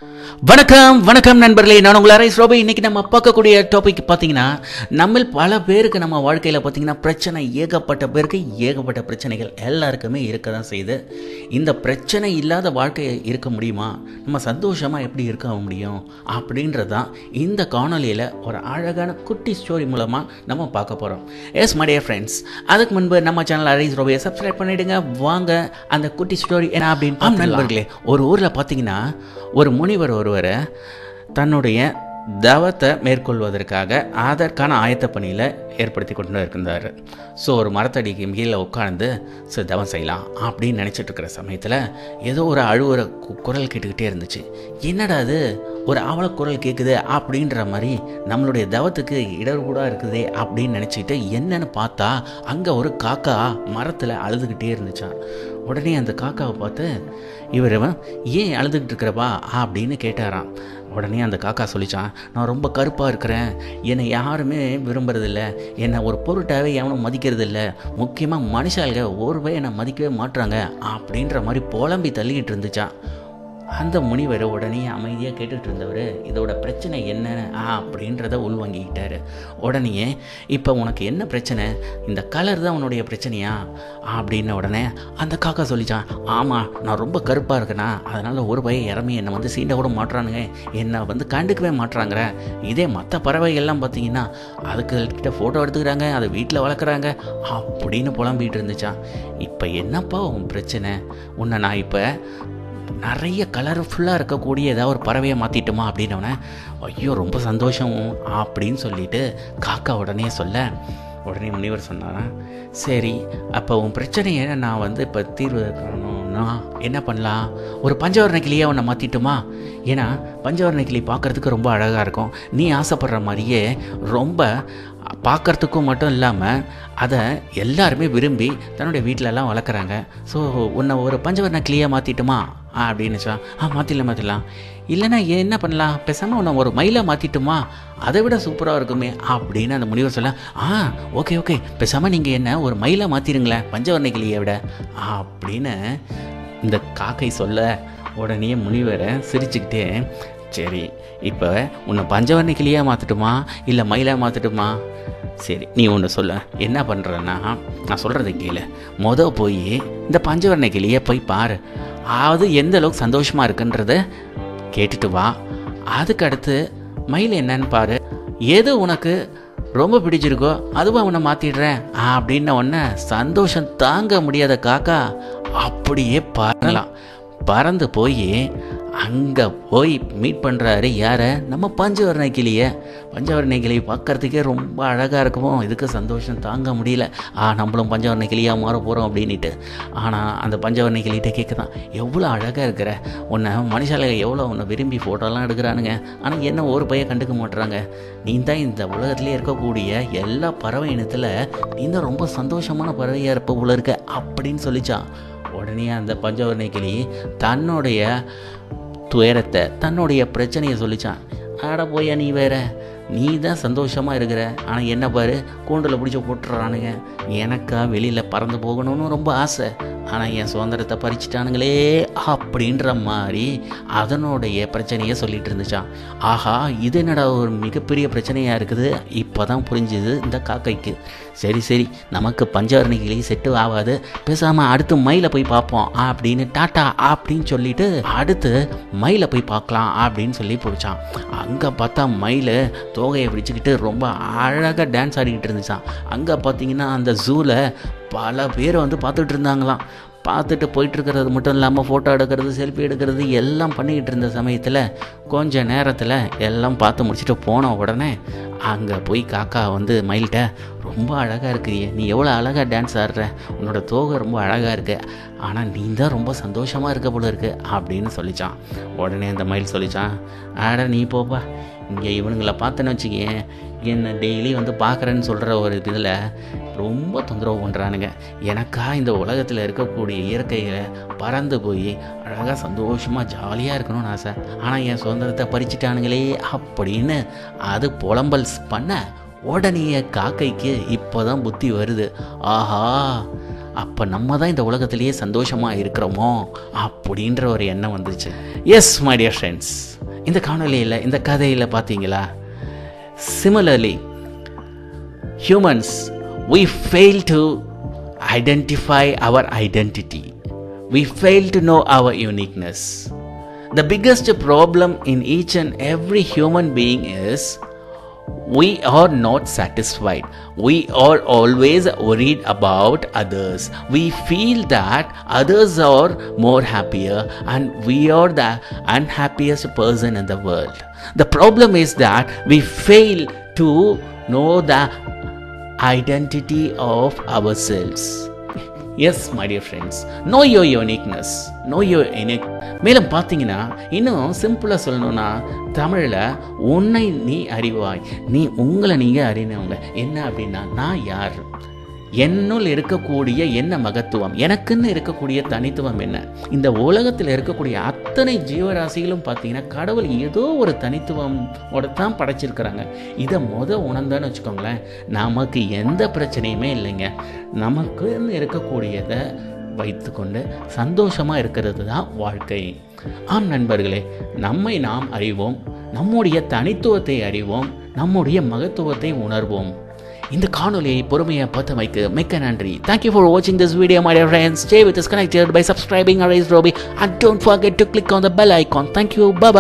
வணக்கம் வணக்கம் நண்பர்களே, நான் உங்கள் அரைஸ் ரோபி. இன்றைக்கி நம்ம பார்க்கக்கூடிய டாபிக் பார்த்தீங்கன்னா, நம்ம பல பேருக்கு நம்ம வாழ்க்கையில் பார்த்தீங்கன்னா பிரச்சனை ஏகப்பட்ட பேருக்கு ஏகப்பட்ட பிரச்சனைகள் எல்லாருக்குமே இருக்க தான் செய்யுது. இந்த பிரச்சனை இல்லாத வாழ்க்கை இருக்க முடியுமா? நம்ம சந்தோஷமாக எப்படி இருக்க முடியும் அப்படின்றது தான் இந்த காணொலியில் ஒரு அழகான குட்டி ஸ்டோரி மூலமாக நம்ம பார்க்க போகிறோம். எஸ் மை டியர் ஃப்ரெண்ட்ஸ், அதுக்கு முன்பு நம்ம சேனல் அரைஸ் ரோபியை சப்ஸ்கிரைப் பண்ணிவிடுங்க. வாங்க அந்த குட்டி ஸ்டோரி என்ன அப்படின்னு நண்பர்களே, ஒரு ஊரில் பார்த்தீங்கன்னா ஒரு முனிவர் ஒருவர் தன்னுடைய தவத்தை மேற்கொள்வதற்காக அதற்கான ஆயத்த பணியில் ஏற்படுத்தி கொண்டு இருந்தார். ஸோ ஒரு மரத்தடிக்கு கீழே உட்காந்து தவம் செய்யலாம் அப்படின்னு நினச்சிட்டு இருக்கிற சமயத்தில் ஏதோ ஒரு அழுவுற குரல் கேட்டுக்கிட்டே இருந்துச்சு. என்னடா அது, ஒரு ஆவல குரல் கேட்குது அப்படின்ற மாதிரி நம்மளுடைய தவத்துக்கு இடர்கூடாக இருக்குதே அப்படின்னு நினச்சிக்கிட்டு என்னன்னு பார்த்தா அங்கே ஒரு காக்கா மரத்தில் அழுதுகிட்டே இருந்துச்சான். உடனே அந்த காக்காவை பார்த்து இவர் ஏன் அழுதுகிட்டு இருக்கிறப்பா அப்படின்னு கேட்டாராம். உடனே அந்த காக்கா சொல்லிச்சான், நான் ரொம்ப கருப்பாக இருக்கிறேன், என்னை யாருமே விரும்புறதில்ல, என்னை ஒரு பொருட்டாகவே எவனும் மதிக்கிறதில்ல, முக்கியமாக மனுஷாளுங்க ஒரு பையன் என்னை மதிக்கவே மாட்டுறாங்க அப்படின்ற மாதிரி புலம்பி தள்ளிக்கிட்டு இருந்துச்சான். அந்த முனிவர் உடனே அமைதியாக கேட்டுட்டு இருந்தவர் இதோட பிரச்சனை என்ன அப்படின்றத உள்வாங்கிக்கிட்டார். உடனே இப்போ உனக்கு என்ன பிரச்சனை, இந்த கலர் தான் உன்னுடைய பிரச்சனையா அப்படின்ன உடனே அந்த காக்கா சொல்லிச்சான், ஆமாம் நான் ரொம்ப கருப்பாக இருக்கேனா, அதனால் ஒரு பையன் இறமி என்னை சீண்ட கூட மாட்டுறானுங்க, என்னை கண்டுக்கவே மாட்டுறாங்க. இதே மற்ற பறவைகள்லாம் பார்த்தீங்கன்னா அதுக்கிட்ட ஃபோட்டோ எடுத்துக்கிறாங்க, அதை வீட்டில் வளர்க்குறாங்க அப்படின்னு புலம்பிகிட்டு இருந்துச்சான். இப்போ என்னப்பா உன் பிரச்சனை, உன்னை நான் இப்போ நிறைய கலர்ஃபுல்லாக இருக்கக்கூடிய ஏதாவது ஒரு பறவையை மாற்றிட்டோமா அப்படின்னோடனே, ஐயோ ரொம்ப சந்தோஷம் அப்படின்னு சொல்லிட்டு காக்கா உடனே சொல்ல, உடனே முனிவர் சொன்னாரா, சரி அப்போ உன் பிரச்சனையை நான் இப்போ தீர்வு காணணும்னா என்ன பண்ணலாம், ஒரு பஞ்சவர்ண கிளியை உன்னை மாற்றிட்டுமா, ஏன்னா பஞ்சவர்ண கிளி பார்க்குறதுக்கு ரொம்ப அழகாக இருக்கும், நீ ஆசைப்படுற மாதிரியே ரொம்ப பார்க்குறதுக்கும் மட்டும் இல்லாமல் அதை எல்லாருமே விரும்பி தன்னுடைய வீட்டிலலாம் வளர்க்குறாங்க. ஸோ உன்னை ஒரு பஞ்சவர்ண கிளியை மாற்றிட்டுமா அப்படின்னுச்சா. மாற்றிடலாம். இல்லைன்னா என்ன பண்ணலாம், பேசாமல் உன்னை ஒரு மயிலை மாற்றிட்டுமா, அதை விட சூப்பராக இருக்குமே அப்படின்னு அந்த முனிவர் சொல்ல, ஓகே பேசாமல் நீங்கள் என்ன ஒரு மயிலை மாற்றிடுங்களேன் பஞ்சவர்ண கிளியை விட அப்படின்னு இந்த காக்கை சொல்ல, உடனே முனிவரை சிரிச்சுக்கிட்டே, சரி இப்போ உன்னை பஞ்சவர்ண கிளியாக மாற்றட்டுமா இல்லை மயிலாக மாற்றட்டுமா, சரி நீ ஒன்று சொல்ல, என்ன பண்ணுறேன்னா நான் சொல்கிறத கேளு, போய் இந்த பஞ்சவர்ண கிளியை போய் பாரு, அது எந்த அளவுக்கு சந்தோஷமாக இருக்குன்றத கேட்டுட்டு வா, அதுக்கு அடுத்து மயில் என்னன்னு பாரு, எது உனக்கு ரொம்ப பிடிச்சிருக்கோ அதுவாக உன்னை மாற்றிடுறேன் அப்படின்ன உடனே சந்தோஷம் தாங்க முடியாத காக்கா அப்படியே பறந்து போய் அங்கே போய் மீட் பண்ணுறாரு யாரை, நம்ம பஞ்சவர்ண கிளியை. பஞ்சவர்ண கிளி பார்க்குறதுக்கே ரொம்ப அழகாக இருக்குமோ, இதுக்கு சந்தோஷம் தாங்க முடியல, நம்மளும் பஞ்சவர்ண கிளியாக மாற போகிறோம் அப்படின்ட்டு. ஆனால் அந்த பஞ்சவர்ண கிளிகிட்ட கேட்குதான், எவ்வளோ அழகாக இருக்கிற, உன்னை மனுஷால எவ்வளோ உன்னை விரும்பி ஃபோட்டோலாம் எடுக்கிறானுங்க, ஆனால் என்ன ஒரு பையன் கண்டுக்க மாட்டுறாங்க, நீ தான் இந்த உலகத்துலேயே இருக்கக்கூடிய எல்லா பறவை இனத்தில் நீ தான் ரொம்ப சந்தோஷமான பறவையாக இருப்ப போல இருக்க அப்படின்னு சொல்லிச்சான். உடனே அந்த பஞ்சவர்ண கிளி தன்னுடைய துயரத்தை தன்னுடைய பிரச்சனையை சொல்லிச்சான். ஆட போயா நீ வேற, நீ தான் சந்தோஷமாக இருக்கிற, ஆனால் என்ன பாரு கூண்டில் பிடிச்சி போட்டுறானுங்க, எனக்கா வெளியில் பறந்து போகணும்னு ரொம்ப ஆசை, ஆனால் என் சுதந்திரத்தை பறிச்சிட்டானுங்களே அப்படின்ற மாதிரி அதனுடைய பிரச்சனையை சொல்லிட்டு இருந்துச்சான். ஆஹா, இது என்னடா ஒரு மிகப்பெரிய பிரச்சனையாக இருக்குது, இப்போ தான் புரிஞ்சுது இந்த காக்கைக்கு. சரி நமக்கு பஞ்சவர்ண கிளி செட்டு ஆகாது, பேசாமல் அடுத்து மயிலை போய் பார்ப்போம் அப்படின்னு டாட்டா அப்படின்னு சொல்லிட்டு அடுத்து மயிலை போய் பார்க்கலாம் அப்படின்னு சொல்லி போச்சான். அங்கே பார்த்தா மயில் தோகையை பிடிச்சிக்கிட்டு ரொம்ப அழகாக டான்ஸ் ஆடிக்கிட்டு இருந்துச்சான். அங்கே பார்த்தீங்கன்னா அந்த ஜூவில் பல பேர் பார்த்துட்டு இருந்தாங்களாம். பார்த்துட்டு போயிட்டுருக்கிறது மட்டும் இல்லாமல் ஃபோட்டோ எடுக்கிறது, செல்ஃபி எடுக்கிறது எல்லாம் பண்ணிக்கிட்டு இருந்த சமயத்தில் கொஞ்சம் நேரத்தில் எல்லாம் பார்த்து முடிச்சுட்டு போன உடனே அங்கே போய் காக்கா மயில்கிட்ட, ரொம்ப அழகாக இருக்கிறிய, நீ எவ்வளோ அழகாக டான்ஸ் ஆடுற, உன்னோட தோகை ரொம்ப அழகாக இருக்கு, ஆனால் நீ தான் ரொம்ப சந்தோஷமாக இருக்க போல இருக்கு அப்படின்னு சொல்லிச்சான். உடனே அந்த மயில் சொல்லிச்சான், நீ போப்பா, இங்கே இவனுங்களை பார்த்தேன்னு வச்சுக்கேன், என்னை டெய்லி பார்க்குறேன்னு சொல்கிற ஒரு இதில் ரொம்ப தொந்தரவு பண்ணுறானுங்க, எனக்கா இந்த உலகத்தில் இருக்கக்கூடிய இயற்கையை பறந்து போய் அழகாக சந்தோஷமாக ஜாலியாக இருக்கணும்னு ஆசை, ஆனால் என் சுதந்திரத்தை பறிச்சிட்டானுங்களே அப்படின்னு அது புலம்பல் பண்ண, உடனே காக்கைக்கு இப்போ தான் புத்தி வருது, ஆஹா அப்போ நம்ம தான் இந்த உலகத்திலேயே சந்தோஷமாக இருக்கிறோமோ அப்படின்ற ஒரு எண்ணம் வந்துச்சு. எஸ் மை டியர் ஃப்ரெண்ட்ஸ், இந்த காணொலியில் இந்த கதையில் பார்த்தீங்களா, similarly humans we fail to identify our identity. We fail to know our uniqueness. The biggest problem in each and every human being is we are not satisfied. We are always worried about others. We feel that others are more happier and we are the unhappiest person in the world. The problem is that we fail to know the identity of ourselves. Yes my dear friends, know your uniqueness, know your unique. மேலும் பார்த்தீங்கன்னா இன்னும் சிம்பிளாக சொல்லணும்னா தமிழில் உன்னை நீ அறிவாய், நீ உங்களை நீங்கள் அறினவங்க. என்ன அப்படின்னா, நான் யார், என்னுள் இருக்கக்கூடிய என்ன மகத்துவம், எனக்குன்னு இருக்கக்கூடிய தனித்துவம் என்ன. இந்த உலகத்தில் இருக்கக்கூடிய அத்தனை ஜீவராசிகளும் பார்த்தீங்கன்னா கடவுள் ஏதோ ஒரு தனித்துவமோட தான் படைச்சிருக்கிறாங்க. இதை உணர்ந்தான்னு வச்சுக்கோங்களேன், நமக்கு எந்த பிரச்சனையுமே இல்லைங்க. நமக்குன்னு இருக்கக்கூடியதை வைத்துக்கொண்டு சந்தோஷமாக இருக்கிறது தான் வாழ்க்கை. ஆம் நண்பர்களே, நம்மை நாம் அறிவோம், நம்முடைய தனித்துவத்தை அறிவோம், நம்முடைய மகத்துவத்தை உணர்வோம். இந்த காணொலியை பொறுமையாக பார்த்தமைக்கு மிக்க நன்றி. Thank you for watching this video my dear friends. Stay with us connected by subscribing Arise Robi and don't forget to click on the bell icon. Thank you. Bye bye.